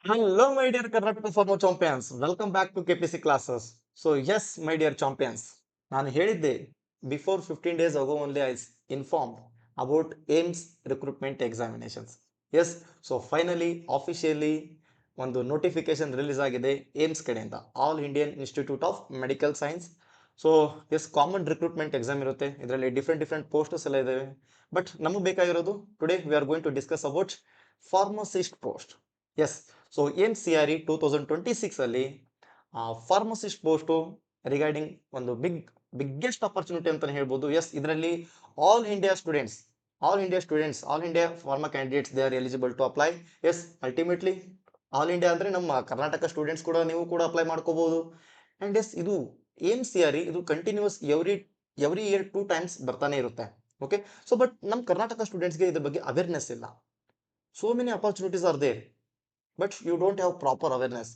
Hello, my dear Karnataka former champions. Welcome back to KPC classes. So, yes, my dear champions. ನಾನು ಹೇಳಿದ್ದೆ before 15 days ago only I informed about AIMS recruitment examinations. Yes so finally officially ಒಂದು notification release ಆಗಿದೆ AIIMS ಕಡೆಯಿಂದ all Indian institute of medical science. So yes common recruitment exam ಇರುತ್ತೆ, ಇದರಲ್ಲಿ different posts ಎಲ್ಲ ಇದಾವೆ. But ನಮಗೆ ಬೇಕಾಗಿರೋದು today we are going to discuss about pharmacist post. Yes, so ಏನ್ ಸಿ ಆರ್ ಇ 2026 ಅಲ್ಲಿ ಫಾರ್ಮಸಿಸ್ಟ್ ಪೋಸ್ಟು ರಿಗಾರ್ಡಿಂಗ್ ಒಂದು biggest opportunity ಅಂತ ಹೇಳ್ಬೋದು. ಎಸ್, ಇದರಲ್ಲಿ all India students all India pharma candidates they are eligible to apply. Yes, ultimately all India ಅಂದ್ರೆ ನಮ್ಮ Karnataka students ಕೂಡ ನೀವು ಕೂಡ ಅಪ್ಲೈ ಮಾಡ್ಕೋಬಹುದು. ಅಂಡ್ ಎಸ್, ಇದು ಏನ್ ಸಿ ಆರ್ ಇ ಇದು ಕಂಟಿನ್ಯೂಸ್ ಎವ್ರಿ ಇಯರ್ 2 times ಬರ್ತಾನೆ ಇರುತ್ತೆ. ಓಕೆ, ಸೊ ಬಟ್ ನಮ್ಮ ಕರ್ನಾಟಕ ಸ್ಟೂಡೆಂಟ್ಸ್ಗೆ ಇದ್ರ ಬಗ್ಗೆ ಅವೇರ್ನೆಸ್ ಇಲ್ಲ. So many opportunities are there, but you don't have proper awareness.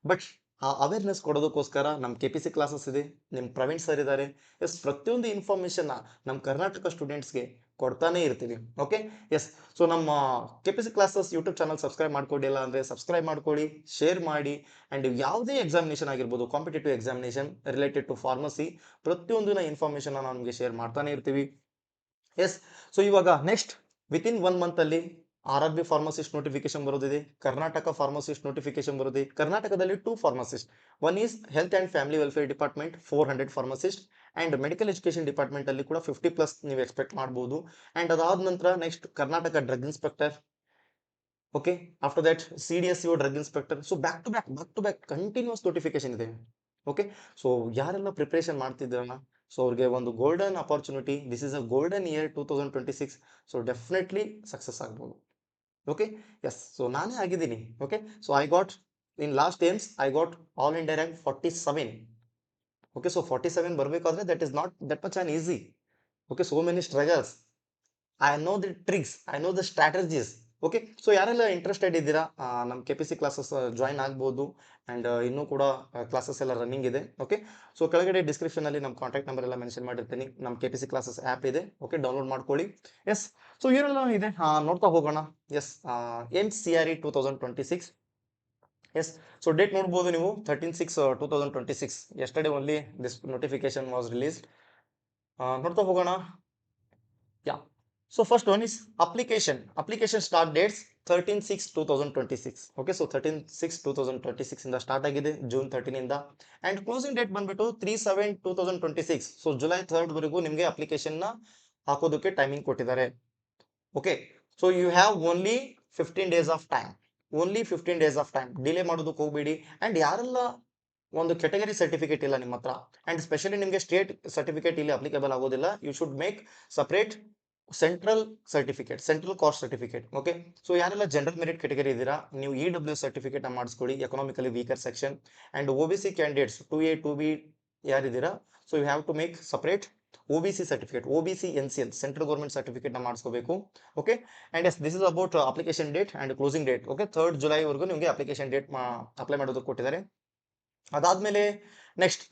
But ಆ ಅವೇರ್ನೆಸ್ ಕೊಡೋದಕ್ಕೋಸ್ಕರ ನಮ್ಮ ಕೆ ಪಿ ಸಿ ಕ್ಲಾಸಸ್ ಇದೆ, ನಿಮ್ಮ ಪ್ರವೀಣ್ ಸರ್ ಇದ್ದಾರೆ. ಎಸ್, ಪ್ರತಿಯೊಂದು ಇನ್ಫಾರ್ಮೇಶನ್ ನಮ್ಮ ಕರ್ನಾಟಕ ಸ್ಟೂಡೆಂಟ್ಸ್ಗೆ ಕೊಡ್ತಾನೆ ಇರ್ತೀವಿ. ಓಕೆ, ಎಸ್, ಸೊ ನಮ್ಮ K P C classes YouTube channel subscribe ಮಾಡ್ಕೊಂಡಿಲ್ಲ ಅಂದರೆ ಸಬ್ಸ್ಕ್ರೈಬ್ ಮಾಡ್ಕೊಳ್ಳಿ, ಶೇರ್ ಮಾಡಿ. ಆ್ಯಂಡ್ ಯಾವುದೇ ಎಕ್ಸಾಮಿನೇಷನ್ ಆಗಿರ್ಬೋದು, competitive examination related to pharmacy, ಪ್ರತಿಯೊಂದಿನ ಇನ್ಫಾರ್ಮೇಷನ್ ನಾವು ನಿಮಗೆ ಶೇರ್ ಮಾಡ್ತಾನೆ ಇರ್ತೀವಿ. ಎಸ್, ಸೊ ಇವಾಗ ನೆಕ್ಸ್ಟ್ ವಿತಿನ್ 1 month ಅಲ್ಲಿ R R B pharmacist notification ಬರೋದಿದೆ, ಕರ್ನಾಟಕ ಫಾರ್ಮಸಿಸ್ಟ್ ನೋಟಿಫಿಕೇಶನ್ ಬರೋದಿದೆ. ಕರ್ನಾಟಕದಲ್ಲಿ 2 pharmacist, one is health and family welfare department 400 pharmacist, and medical education department ಅಲ್ಲಿ ಕೂಡ 50+ ನೀವು ಎಕ್ಸ್ಪೆಕ್ಟ್ ಮಾಡಬಹುದು. ಅಂಡ್ ಅದಾದ ನಂತರ next Karnataka drug inspector. Okay, after that C D S you drug inspector. So back to back continuous notification ಇದೆ. Okay, so ಯಾರೆಲ್ಲ preparation ಮಾಡ್ತಿದ್ದೀರಲ್ಲ, so ಅವ್ರಿಗೆ ಒಂದು golden opportunity. This is a golden year 2026. So definitely success ಆಗ್ಬೋದು. Okay, yes, so ನಾನೇ ಆಗಿದ್ದೀನಿ. Okay, so I got in last AIIMS I got all India rank 47. Okay, so 47 ಬರಬೇಕಾದ್ರೆ that is not that much on easy. Okay, so many struggles. I know the tricks, I know the strategies. Okay, so ಯಾರೆಲ್ಲ interested ಇದ್ದೀರಾ ನಮ್ಮ K P C classes join ಆಗ್ಬೋದು. And ಇನ್ನೂ ಕೂಡ classes ಎಲ್ಲ running ಇದೆ. Okay, so ಕೆಳಗಡೆ ಡಿಸ್ಕ್ರಿಪ್ಷನಲ್ಲಿ ನಮ್ಮ ಕಾಂಟ್ಯಾಕ್ಟ್ ನಂಬರ್ ಎಲ್ಲ ಮೆನ್ಷನ್ ಮಾಡಿರ್ತೀನಿ. ನಮ್ಮ K P C classes app ಇದೆ. ಓಕೆ, ಡೌನ್ಲೋಡ್ ಮಾಡ್ಕೊಳ್ಳಿ. ಎಸ್, ಸೊ ಏನೆಲ್ಲ ಇದೆ ನೋಡ್ತಾ ಹೋಗೋಣ. Yes, N C R E 2026. Yes, so date ನೋಡ್ಬೋದು ನೀವು 13/6/2026. Yesterday only this notification was released. ನೋಡ್ತಾ ಹೋಗೋಣ. ಯಾ, so first one is application start dates 13/6/2026. Okay, so 13/6/2026 ಇಂದ ಸ್ಟಾರ್ಟ್ ಆಗಿದೆ, ಜೂನ್ 13 ಇಂದ. ಅಂಡ್ ಕ್ಲೋಸಿಂಗ್ ಡೇಟ್ ಬಂದ್ಬಿಟ್ಟು 3/7/2026. ಸೊ ಜುಲೈ 3rd ವರೆಗೂ ನಿಮಗೆ ಅಪ್ಲಿಕೇಶನ್ ನ ಹಾಕೋದಕ್ಕೆ ಟೈಮಿಂಗ್ ಕೊಟ್ಟಿದ್ದಾರೆ. Okay, so you have only 15 days of time, only 15 days of time. Delay ಮಾಡೋದಕ್ಕೆ ಹೋಗ್ಬೇಡಿ. ಅಂಡ್ ಯಾರೆಲ್ಲ ಒಂದು ಕೆಟಗರಿ ಸರ್ಟಿಫಿಕೇಟ್ ಇಲ್ಲ ನಿಮ್ಮ ಹತ್ರ, ಅಂಡ್ ಸ್ಪೆಷಲಿ ನಿಮಗೆ ಸ್ಟೇಟ್ ಸರ್ಟಿಫಿಕೇಟ್ ಇಲ್ಲಿ ಅಪ್ಲಿಕೇಬಲ್ ಆಗೋದಿಲ್ಲ, you should make separate central caste certificate. Okay, so ಯಾರೆಲ್ಲ ಜನರಲ್ ಮೆರಿಟ್ ಕೆಟಗರಿ ಇದ್ದೀರಾ, ನೀವು ಇ ಡಬ್ಲ್ಯೂ ಸರ್ಟಿಫಿಕೇಟ್ ಮಾಡಿಸ್ಕೊಳ್ಳಿ, economically weaker section. And O B C candidates 2A 2B ಯಾರಿದ್ದೀರಾ, so you have to make separate O B C certificate, O B C N C L central government certificate ನ ಮಾಡಿಸ್ಕೋಬೇಕು. Okay, and yes, this is about application date and closing date. Okay, 3rd July ವರೆಗೂ ನಿಮಗೆ application date apply ಮಾಡೋದಕ್ಕೆ ಕೊಟ್ಟಿದ್ದಾರೆ. ಅದಾದ್ಮೇಲೆ next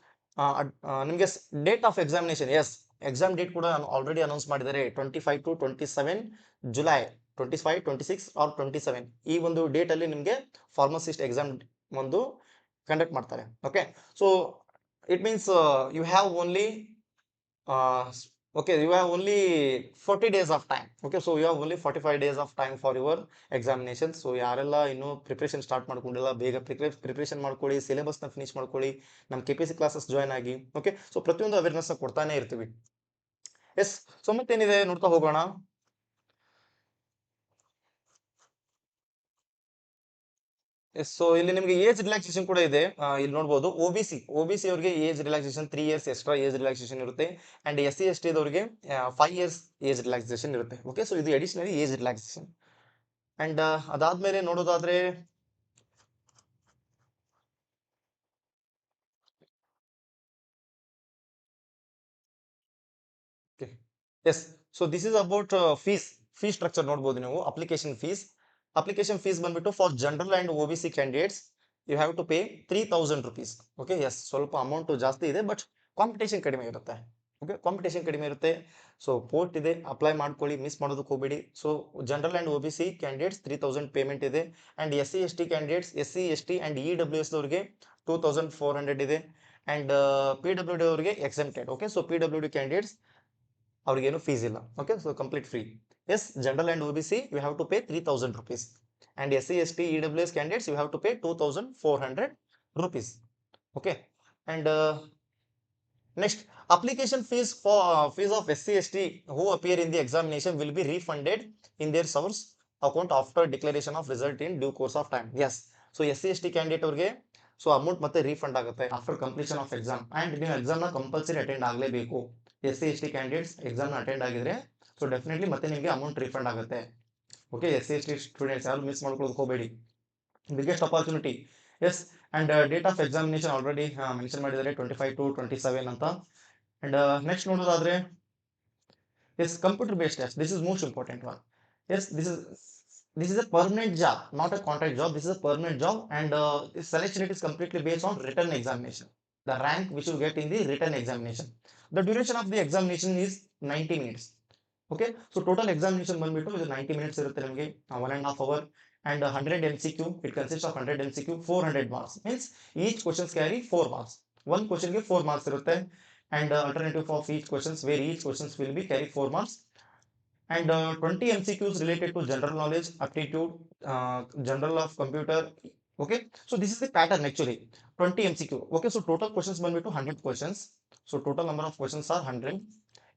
ನಿಮಗೆ date of examination. Yes, exam date ಕೂಡ already announce ಮಾಡಿದ್ದಾರೆ, 25 to 27 July. 25, 26 ಆರ್ 27 ಈ ಒಂದು ಡೇಟ್ ಅಲ್ಲಿ ನಿಮಗೆ ಫಾರ್ಮಸಿಸ್ಟ್ ಎಕ್ಸಾಮ್ ಒಂದು ಕಂಡಕ್ಟ್ ಮಾಡ್ತಾರೆ. Okay, so it means you have only okay, you have only 40 days of time. Okay, so you have only 45 days of time for your examination. So ಯಾರೆಲ್ಲ ಇನ್ನೂ preparation start ಮಾಡ್ಕೊಂಡಿಲ್ಲ, ಬೇಗ preparation ಮಾಡ್ಕೊಳ್ಳಿ, syllabus ನ finish ಮಾಡ್ಕೊಳ್ಳಿ, ನಮ್ಮ K P C classes join ಆಗಿ. Okay, so ಪ್ರತಿಯೊಂದು ಅವೇರ್ನೆಸ್ ಕೊಡ್ತಾನೆ ಇರ್ತೀವಿ. ಎಸ್, ಸೊ ಮತ್ತೇನಿದೆ ನೋಡ್ತಾ ಹೋಗೋಣ. ಎಸ್, ಸೊ ಇಲ್ಲಿ ನಿಮಗೆ ಏಜ್ ರಿಲ್ಯಾಕ್ಸೇಷನ್ ಕೂಡ ಇದೆ. ಇಲ್ಲಿ ನೋಡಬಹುದು ಒ ಬಿ ಸಿ ಅವರಿಗೆ age relaxation 3 years extra age relaxation ಇರುತ್ತೆ. And S C S T ಅವರಿಗೆ 5 years ಏಜ್ ರಿಲ್ಯಾಕ್ಸೇಷನ್ ಇರುತ್ತೆ. ಓಕೆ, ಸೊ ಇದು ಅಡಿಷನಲಿ ಏಜ್ ರಿಲ್ಯಾಕ್ಸೇಷನ್. ಅಂಡ್ ಅದಾದ್ಮೇಲೆ ನೋಡೋದಾದ್ರೆ yes, so this is about fees structure. ನೋಡಬಹುದು ನೀವು ಅಪ್ಲಿಕೇಶನ್ ಫೀಸ್ ಬಂದ್ಬಿಟ್ಟು for general and O B C candidates you have to pay 3,000 rupees. Okay, yes, ಸ್ವಲ್ಪ amount ಜಾಸ್ತಿ ಇದೆ, ಬಟ್ ಕಾಂಪಿಟೇಷನ್ ಕಡಿಮೆ ಇರುತ್ತೆ. ಓಕೆ, ಕಾಂಪಿಟೇಷನ್ ಕಡಿಮೆ ಇರುತ್ತೆ. ಸೊ ಪೋಸ್ಟ್ ಇದೆ, ಅಪ್ಲೈ ಮಾಡ್ಕೊಳ್ಳಿ, ಮಿಸ್ ಮಾಡೋದಕ್ಕೆ ಹೋಗಬೇಡಿ. So general and OBC candidates 3000 payment ಇದೆ. And SC ST candidates, SC ST and EWS ಅವರಿಗೆ 2400 ಇದೆ. ಅಂಡ್ PWD ಅವರಿಗೆ exempted. Okay, so PWD candidates ಅವ್ರಿಗೇನು ಫೀಸ್ ಇಲ್ಲ. Okay, so complete free. Yes, general and OBC you have to pay 3000 rupees. And SC ST EWS candidates you have to pay 2400 rupees. Okay, and next, application fees for fees of SC ST who appear in the examination will be refunded in their source account after declaration of result in due course of time. Yes, so SC ST candidate ಅವ್ರಿಗೆ so amount ಮತ್ತೆ refund ಆಗುತ್ತೆ after completion of exam. And ನೀವು exam ನ compulsory attend ಆಗಲೇಬೇಕು. SC ST candidates exam ನ attend ಆಗಿದ್ರೆ so definitely ಮತ್ತೆ ನಿಮಗೆ ಅಮೌಂಟ್ ರೀಫಂಡ್ ಆಗುತ್ತೆ. ಓಕೆ, SC ST ಸ್ಟೂಡೆಂಟ್ಸ್ ಯಾರು ಮಿಸ್ ಮಾಡ್ಕೊಳ್ಳೋಕೆ ಹೋಗಬೇಡಿ. Biggest opportunity. Yes, and date of examination already mention ಮಾಡಿದ್ದಾರೆ 25 to 27 ಅಂತ. ಅಂಡ್ ನೆಕ್ಸ್ಟ್ ನೋಡೋದಾದ್ರೆ yes, computer based test. This is most important one. Yes, this is a permanent job, not a contract job. This is a permanent job, and this selection it is completely based on written examination. The rank which you get in the written examination. The duration of the examination is 90 minutes. Okay, so total examination ಬಂದ್ಬಿಟ್ಟು ಇದು 90 minutes ಇರುತ್ತೆ ನಿಮಗೆ, 1.5 hour. And 100 MCQ, it consists of 100 MCQ, 400 marks. Means each questions carry 4 marks. One question ಗೆ 4 marks ಇರುತ್ತೆ. And alternative of each questions where each questions will be carry 4 marks. And 20 MCQs related to general knowledge, aptitude, general of computer. Okay, so this is the pattern actually. 20 MCQ. Okay, so total questions ಬಂದ್ಬಿಟ್ಟು 100 questions. So total number of questions are 100.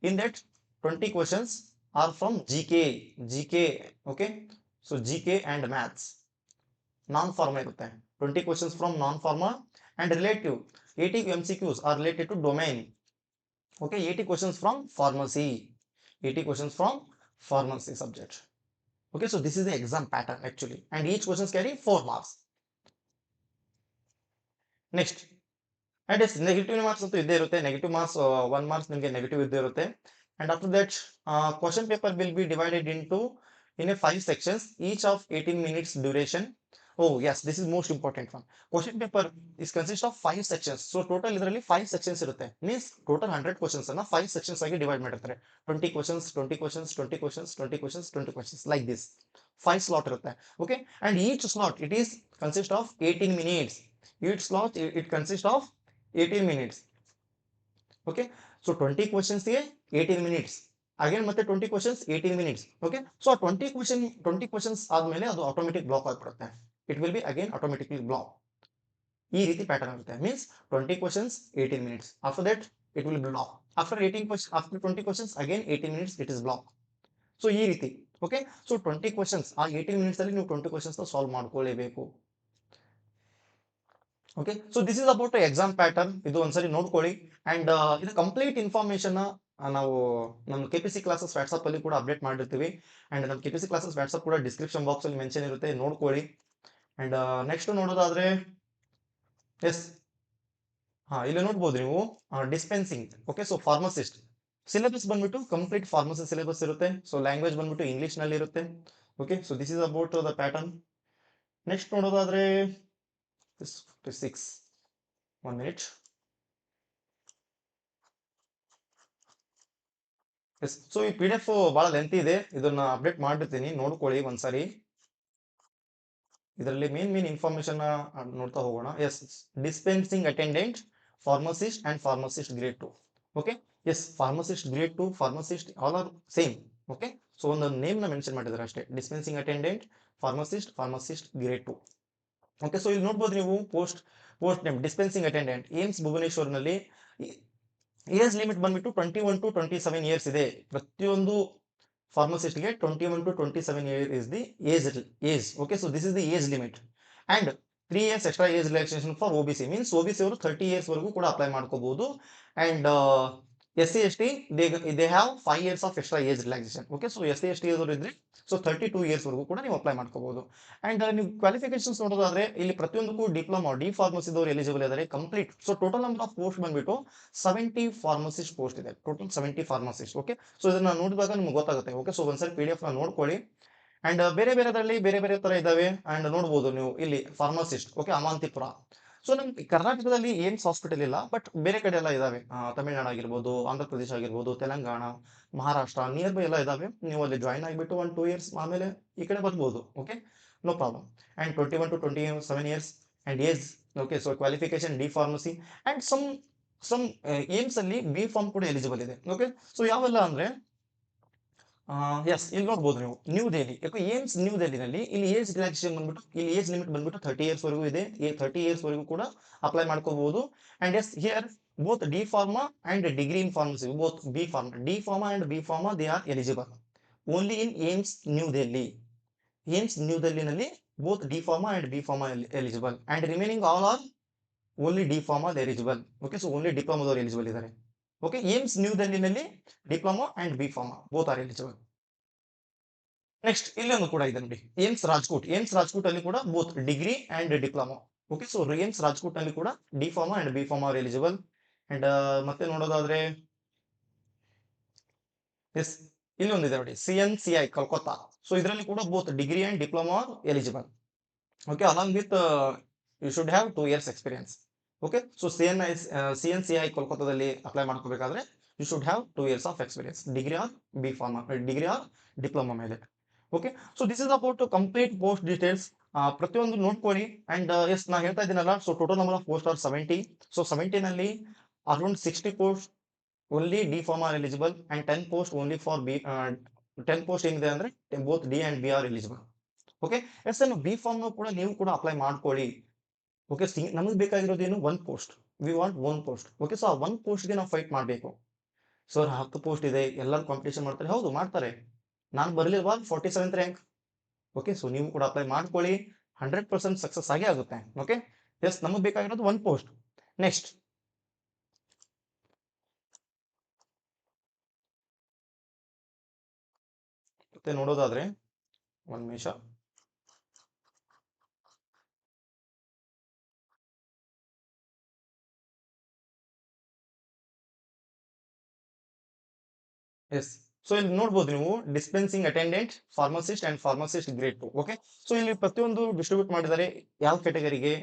In that 20 questions are from GK. Okay, so GK and maths. Non-formal irutte. 20 questions from non-formal. And relative 80 MCQs are related to domain. Okay, 80 questions from pharmacy. 80 questions from pharmacy subject. Okay, so this is the exam pattern actually. And each questions carry 4 marks. Next, and it's negative marks ಅಂತೂ ಇದ್ದೇ ಇರುತ್ತೆ. Negative marks 1 marks ನಿಮಗೆ negative ಇದ್ದೇ ಇರುತ್ತೆ. And after that, question paper will be divided into in a 5 sections, each of 18 minutes duration. Oh yes, this is most important one. Question paper is consist of 5 sections. So total ಇದರಲ್ಲಿ 5 sections ಇರುತ್ತೆ. Means total 100 questions ಅನ್ನ 5 sections ಆಗಿ divide ಮಾಡಿರ್ತಾರೆ. 20 questions, 20 questions, 20 questions, 20 questions, 20 questions like this. 5 slot ಇರುತ್ತೆ. Okay, and each slot it is consist of 18 minutes. Each slot it consists of 18 minutes. Okay, so 20 questions ಗೆ 18 minutes. Again ಮತ್ತೆ 20 questions 18 minutes. Okay, so 20 questions ಆದ್ಮೇಲೆ ಅದು automatic block ಆಗ್ಬಿಡುತ್ತೆ. It will be again automatically block. ಈ ರೀತಿ pattern ಇರುತ್ತೆ. Means 20 questions 18 minutes. After that it will block. After 20 questions again 18 minutes it is block. So ಈ ರೀತಿ. Okay, so 20 questions ಆ 18 minutes ಅಲ್ಲಿ ನೀವು 20 questions ಸಾಲ್ವ್ ಮಾಡ್ಕೊಳ್ಳೇಬೇಕು. Okay, so this is about exam pattern. ಇದು ಒಂದ್ಸರಿ ನೋಡ್ಕೊಳ್ಳಿ. ಅಂಡ್ ಇದು ಕಂಪ್ಲೀಟ್ ಇನ್ಫಾರ್ಮೇಶನ್ ನಾವು ನಮ್ಮ KPC ಕ್ಲಾಸಸ್ ವಾಟ್ಸ್ಆಪ್ ಅಲ್ಲಿ ಕೂಡ ಅಪ್ಡೇಟ್ ಮಾಡಿರ್ತೀವಿ. ಅಂಡ್ ನಮ್ಮ KPC ಕ್ಲಾಸಸ್ ವಾಟ್ಸ್ಆಪ್ ಕೂಡ ಡಿಸ್ಕ್ರಿಪ್ಷನ್ ಬಾಕ್ಸ್ ಅಲ್ಲಿ ಮೆನ್ಷನ್ ಇರುತ್ತೆ, ನೋಡ್ಕೊಳ್ಳಿ. ಅಂಡ್ ನೆಕ್ಸ್ಟ್ ನೋಡೋದಾದ್ರೆ ಎಸ್, ಇಲ್ಲಿ ನೋಡ್ಬೋದು ನೀವು dispensing. Okay, so pharmacist syllabus ಬಂದ್ಬಿಟ್ಟು ಕಂಪ್ಲೀಟ್ ಫಾರ್ಮಸಿ ಸಿಲೆಬಸ್ ಇರುತ್ತೆ. ಸೊ ಲ್ಯಾಂಗ್ವೇಜ್ ಬಂದ್ಬಿಟ್ಟು ಇಂಗ್ಲಿಷ್ ನಲ್ಲಿ ಇರುತ್ತೆ. Okay, so this is about the pattern. Next ನೋಡೋದಾದ್ರೆ 56. 1 minute. ಎಸ್, ಸೊ ಈ PDF ಬಹಳ ಲೆಂತಿ ಇದೆ, ಇದನ್ನ ಅಪ್ಡೇಟ್ ಮಾಡಿರ್ತೀನಿ, ನೋಡ್ಕೊಳ್ಳಿ ಒಂದ್ಸರಿ. ಇದರಲ್ಲಿ ಮೇನ್ ಇನ್ಫಾರ್ಮೇಶನ್ ನೋಡ್ತಾ ಹೋಗೋಣ. Yes, dispensing attendant, pharmacist and pharmacist grade 2. Okay, yes, pharmacist grade 2, pharmacist all are same. Okay, so ಒಂದು ನೇಮ್ ನ ಮೆನ್ಷನ್ ಮಾಡಿದ್ದಾರೆ ಅಷ್ಟೇ. Dispensing attendant, pharmacist grade 2. Okay, so ಇಲ್ಲಿ ನೋಡ್ಬೋದು ನೀವು post name dispensing attendant AIIMS ಭುವನೇಶ್ವರ್ನಲ್ಲಿ. ಏಜ್ ಲಿಮಿಟ್ ಬಂದ್ಬಿಟ್ಟು 21 to 27 years ಇದೆ. ಪ್ರತಿಯೊಂದು ಫಾರ್ಮಸಿಸ್ಟ್ಗೆ 21 to 27 year is the age. Okay, so this is the age limit. And 3 years extra age relaxation for OBC. Means OBC ಅವರು 30 years ವರೆಗೂ ಕೂಡ apply ಮಾಡ್ಕೋಬಹುದು. And SC ST they have 5 years of extra age relaxation. Okay, so SC ST ಅವರು ಇದ್ರೆ so 32 years ವರೆಗೂ ಕೂಡ ನೀವು apply ಮಾಡ್ಕೋಬಹುದು. ಅಂಡ್ ನೀವು ಕ್ವಾಲಿಫಿಕೇಶನ್ಸ್ ನೋಡೋದಾದ್ರೆ ಇಲ್ಲಿ ಪ್ರತಿಯೊಂದಕ್ಕೂ ಡಿಪ್ಲೊಮಾ ಡಿ ಫಾರ್ಮಸಿದವರು ಎಲಿಜಿಬಲ್ ಇದ್ದಾರೆ complete. So total number of post ಬಂದ್ಬಿಟ್ಟು 70 ಫಾರ್ಮಸಿಸ್ಟ್ ಪೋಸ್ಟ್ ಇದೆ. Total 70 pharmacist. ಓಕೆ, ಸೊ ಇದನ್ನ ನೋಡಿದಾಗ ನಿಮ್ಗೆ ಗೊತ್ತಾಗುತ್ತೆ. ಓಕೆ, ಸೊ ಒಂದ್ಸರಿ PDF ನ ನೋಡ್ಕೊಳ್ಳಿ. ಅಂಡ್ ಬೇರೆ ತರ ಇದಾವೆ. ಅಂಡ್ ನೋಡ್ಬೋದು ನೀವು ಇಲ್ಲಿ ಫಾರ್ಮಸಿಸ್ಟ್. ಓಕೆ, ಅಮಾಂತಿಪುರ. ಸೊ ನಮ್ ಕರ್ನಾಟಕದಲ್ಲಿ ಏಮ್ಸ್ ಹಾಸ್ಪಿಟಲ್ ಇಲ್ಲ, ಬಟ್ ಬೇರೆ ಕಡೆ ಎಲ್ಲ ಇದಾವೆ. ತಮಿಳ್ನಾಡು ಆಗಿರ್ಬೋದು, ಆಂಧ್ರ ಪ್ರದೇಶ ಆಗಿರ್ಬೋದು, ತೆಲಂಗಾಣ, ಮಹಾರಾಷ್ಟ್ರ ನಿಯರ್ ಬೈ ಎಲ್ಲ ಇದಾವೆ. ನೀವು ಅಲ್ಲಿ ಜಾಯಿನ್ ಆಗಿಬಿಟ್ಟು 1-2 ಇಯರ್ಸ್ ಆಮೇಲೆ ಈ ಕಡೆ ಬರ್ಬೋದು. Okay, no problem. And 21 to 27 years and age. Okay, so qualification D pharmacy and some AIIMS ಅಲ್ಲಿ ಬಿ ಫಾರ್ಮ್ ಕೂಡ ಎಲಿಜಿಬಲ್ ಇದೆ. ಓಕೆ, ಸೊ ಯಾವೆಲ್ಲ ಅಂದ್ರೆ ಎಸ್, ಇಲ್ಲಿ ನೋಡ್ಬೋದು ನೀವು ನ್ಯೂ ದೆಹಲಿ. ಯಾಕೆ ಏಮ್ಸ್ ನ್ಯೂ ದೆಹಲಿನಲ್ಲಿ ಇಲ್ಲಿ ಏಜ್ ರಿಲ್ಯಾಕ್ಸೇಷನ್ ಬಂದ್ಬಿಟ್ಟು, ಇಲ್ಲಿ ಏಜ್ ಲಿಮಿಟ್ ಬಂದ್ಬಿಟ್ಟು 30 years ವರೆಗೂ ಇದೆ. 30 years ವರೆಗೂ ಕೂಡ ಅಪ್ಲೈ ಮಾಡ್ಕೋಬಹುದು. And yes, here both D pharma and degree in pharmacy, both D pharma and B pharma they are eligible only in AIIMS New Delhi. AIIMS New ದೆಹಲಿನಲ್ಲಿ both D pharma and B pharma eligible and remaining all are only D pharma eligible. Okay, so only ಡಿಪ್ಲೊಮಾದವರು eligible ಇದ್ದಾರೆ. Okay, AIIMS New ದೆಹಲಿನಲ್ಲಿ diploma and B pharma both are eligible. Next ಇಲ್ಲೊಂದು ಕೂಡ ಇದೆ ನೋಡಿ, AIIMS Rajkot. AIIMS Rajkot ಅಲ್ಲಿ ಕೂಡ both degree and diploma. Okay, so AIIMS Rajkot ನಲ್ಲಿ ಕೂಡ D pharma and B pharma are eligible. And ಮತ್ತೆ ನೋಡೋದಾದ್ರೆ ಎಸ್, ಇಲ್ಲೊಂದಿದೆ ನೋಡಿ, CNCI ಕಲ್ಕತ್ತಾ. ಸೊ ಇದರಲ್ಲಿ ಕೂಡ both degree and diploma are eligible. Okay, along with you should have 2 years experience. Okay, so CNCI ಕೋಲ್ಕತ್ತಾದಲ್ಲಿ apply ಮಾಡ್ಕೋಬೇಕಾದ್ರೆ you should have 2 years of experience, degree or B pharma, degree or diploma ಮೇಲೆ. Okay, so this is about complete post details. ಪ್ರತಿಯೊಂದು ನೋಡ್ಕೊಳ್ಳಿ. And yes, ನಾ ಹೇಳ್ತಾ ಇದ್ದೀನಲ್ಲ, so total number of post are 70. So 70 ನಲ್ಲಿ around 60 post only D pharma are eligible and 10 post only for B. 10 post ಏನಿದೆ ಅಂದ್ರೆ both D and B are eligible. Okay, yes, B pharm ಕೂಡ ನೀವು ಕೂಡ apply ಮಾಡ್ಕೊಳ್ಳಿ. Okay, ನಮಗೆ ಬೇಕಾಗಿರೋದೇನು 1 post. We want 1 post. Okay, so ಆ 1 postಗೆ ನಾವು ಫೈಟ್ ಮಾಡಬೇಕು. ಸರ್ 10 ಪೋಸ್ಟ್ ಇದೆ, ಎಲ್ಲರೂ ಕಾಂಪಿಟೇಷನ್ ಮಾಡ್ತಾರೆ. ಹೌದು, ಮಾಡ್ತಾರೆ. ನಾನು ಬರಲಿಲ್ವಾ 47th ರ್ಯಾಂಕ್. ಓಕೆ, ಸೊ ನೀವು ಕೂಡ ಅಪ್ಲೈ ಮಾಡ್ಕೊಳ್ಳಿ. 100% ಸಕ್ಸಸ್ ಆಗೇ ಆಗುತ್ತೆ. ಓಕೆ, ಎಸ್, ನಮಗೆ ಬೇಕಾಗಿರೋದು 1 post. ನೆಕ್ಸ್ಟ್ ಮತ್ತೆ ನೋಡೋದಾದ್ರೆ, ಒಂದು ನಿಮಿಷ. ಎಸ್, ಸೊ ಇಲ್ಲಿ ನೋಡ್ಬೋದು ನೀವು dispensing attendant, pharmacist and pharmacist grade 2. Okay, so ಇಲ್ಲಿ ಪ್ರತಿಯೊಂದು ಡಿಸ್ಟ್ರಿಬ್ಯೂಟ್ ಮಾಡಿದ್ದಾರೆ, ಯಾವ ಕೆಟಗರಿಗೆ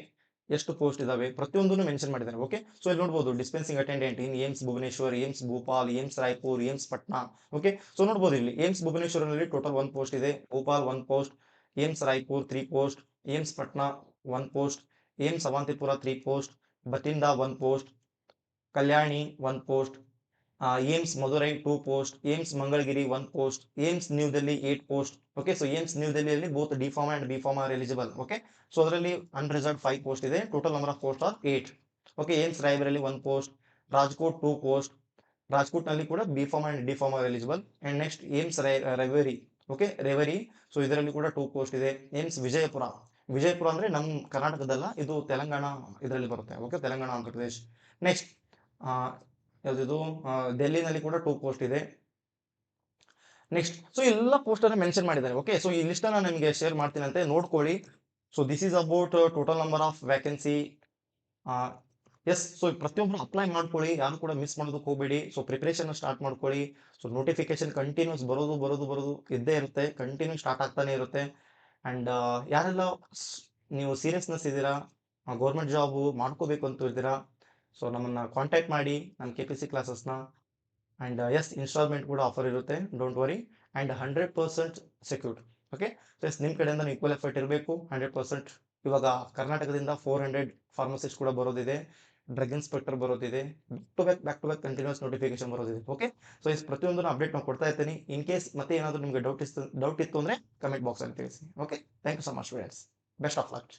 ಎಷ್ಟು ಪೋಸ್ಟ್ ಇದಾವೆ ಪ್ರತಿಯೊಂದನ್ನು ಮೆನ್ಷನ್ ಮಾಡಿದ್ದಾರೆ. ಓಕೆ, ಸೊ ಇಲ್ಲಿ ನೋಡ್ಬೋದು dispensing attendant in AIIMS Bhubaneswar, AIIMS Bhopal, AIIMS Raipur, AIIMS Patna. Okay, so ನೋಡ್ಬೋದು ಇಲ್ಲಿ ಏಮ್ಸ್ ಭುವನೇಶ್ವರಲ್ಲಿ ಟೋಟಲ್ 1 post ಇದೆ, Bhopal 1 post, AIIMS Raipur 3 post, AIIMS Patna 1 post, AIIMS Awantipora 3 post, Bathinda 1 post, Kalyani 1 post, AIIMS Madurai 2 post, AIIMS Mangalagiri 1 post, AIIMS New Delhi 8 post. Okay, so AIIMS New ಡೆಲ್ಲಿಯಲ್ಲಿ both D pharm and B form are eligible. Okay, so ಅದರಲ್ಲಿ unreserved 5 post ಇದೆ, total number of post are 8. Okay, AIIMS Raebareli 1 post, Rajkot 2 post, Rajkot ನಲ್ಲಿ ಕೂಡ B pharm and D pharm are eligible. And next AIIMS Rewari. Okay, Rewari, so ಇದರಲ್ಲಿ ಕೂಡ 2 post ಇದೆ. AIIMS Vijayapura. Vijayapura ಅಂದ್ರೆ ನಮ್ಮ ಕರ್ನಾಟಕದಲ್ಲ, ಇದು ತೆಲಂಗಾಣ ಇದರಲ್ಲಿ ಬರುತ್ತೆ. ಓಕೆ, ತೆಲಂಗಾಣ ಆಂಧ್ರ ಪ್ರದೇಶ್. ನೆಕ್ಸ್ಟ್ ಯಾವ್ದಿದು, ಡೆಲ್ಲಿನಲ್ಲಿ ಕೂಡ 2 post ಇದೆ. ನೆಕ್ಸ್ಟ್, ಸೊ ಎಲ್ಲ ಪೋಸ್ಟ್ ಅನ್ನ ಮೆನ್ಷನ್ ಮಾಡಿದ್ದಾರೆ. ಓಕೆ, ಸೊ ಈ ಲಿಸ್ಟ್ ಅನ್ನ ನಿಮಗೆ ಶೇರ್ ಮಾಡ್ತೀನಿ ಅಂತ ನೋಡ್ಕೊಳ್ಳಿ. So this is about total number of vacancy. Yes, so ಪ್ರತಿಯೊಬ್ಬರು ಅಪ್ಲೈ ಮಾಡ್ಕೊಳ್ಳಿ, ಯಾರು ಕೂಡ ಮಿಸ್ ಮಾಡೋದಕ್ಕೆ ಹೋಗಬೇಡಿ. ಸೊ ಪ್ರಿಪರೇಷನ್ ಸ್ಟಾರ್ಟ್ ಮಾಡ್ಕೊಳ್ಳಿ. ಸೊ ನೋಟಿಫಿಕೇಶನ್ ಕಂಟಿನ್ಯೂಸ್ ಬರೋದು ಇದ್ದೇ ಇರುತ್ತೆ, ಕಂಟಿನ್ಯೂ ಸ್ಟಾರ್ಟ್ ಆಗ್ತಾನೆ ಇರುತ್ತೆ. ಅಂಡ್ ಯಾರೆಲ್ಲ ನೀವು ಸೀರಿಯಸ್ನೆಸ್ ಇದ್ದೀರಾ, ಗೌರ್ಮೆಂಟ್ ಜಾಬ್ ಮಾಡ್ಕೋಬೇಕು ಅಂತ ಇದ್ದೀರಾ, ಸೊ ನಮ್ಮನ್ನ ಕಾಂಟ್ಯಾಕ್ಟ್ ಮಾಡಿ ನಮ್ಮ KPC ಕ್ಲಾಸಸ್ನ. ಅಂಡ್ ಎಸ್, ಇನ್ಸ್ಟಾಲ್ಮೆಂಟ್ ಕೂಡ ಆಫರ್ ಇರುತ್ತೆ, don't worry. And 100% secured. Okay, so yes, ನಿಮ್ಮ ಕಡೆಯಿಂದ ಈಕ್ವಲ್ ಎಫರ್ಟ್ ಇರಬೇಕು 100%. ಇವಾಗ ಕರ್ನಾಟಕದಿಂದ 400 ಫಾರ್ಮಸಿಸ್ಟ್ ಕೂಡ ಬರೋದಿದೆ, ಡ್ರಗ್ ಇನ್ಸ್ಪೆಕ್ಟರ್ ಬರೋದಿದೆ, back to back continuous notification ಬರೋದಿದೆ. ಓಕೆ, ಸೊ ಎಸ್, ಪ್ರತಿಯೊಂದನ್ನು ಅಪ್ಡೇಟ್ ನಾವು ಕೊಡ್ತಾ ಇರ್ತೀನಿ. ಇನ್ ಕೇಸ್ ಮತ್ತೆ ಏನಾದರೂ ನಿಮಗೆ ಡೌಟ್ ಇತ್ತು ಅಂದರೆ ಕಮೆಂಟ್ ಬಾಕ್ಸಲ್ಲಿ ತಿಳಿಸಿ. Okay, thank you so much friends, best of luck.